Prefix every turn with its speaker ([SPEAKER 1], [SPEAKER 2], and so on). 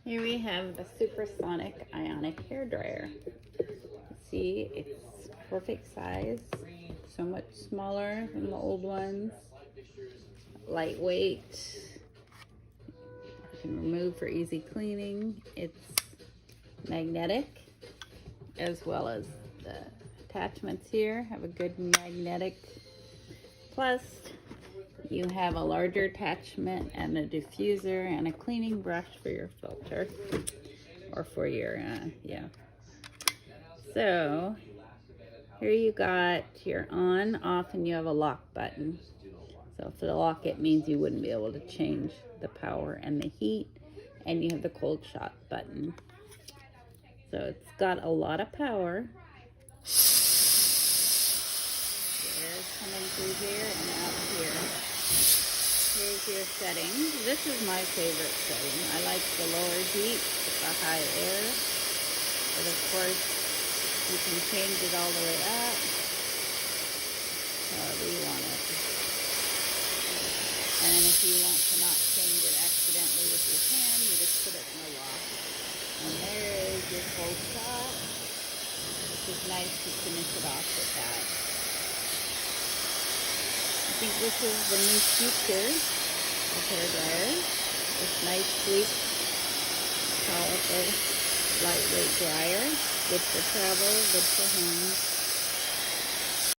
[SPEAKER 1] Here we have the supersonic ionic hair dryer. See, it's perfect size, so much smaller than the old ones, lightweight, you can remove for easy cleaning. It's magnetic, as well as the attachments here have a good magnetic. Plus, you have a larger attachment and a diffuser and a cleaning brush for your filter, or for your, So, here you got your on, off, and you have a lock button. So for the lock, it means you wouldn't be able to change the power and the heat, and you have the cold shot button. So it's got a lot of power. The air is coming through here and out here. Here's your setting. This is my favorite setting. I like the lower heat with the high air. But of course, you can change it all the way up. However you want it. And if you want to not change it accidentally with your hand, you just put it in a lock. And there is your cold shot, which is nice to finish it off with that. I think this is the new future of hair dryers. This nice, sleek, powerful, lightweight dryer. Good for travel, good for home.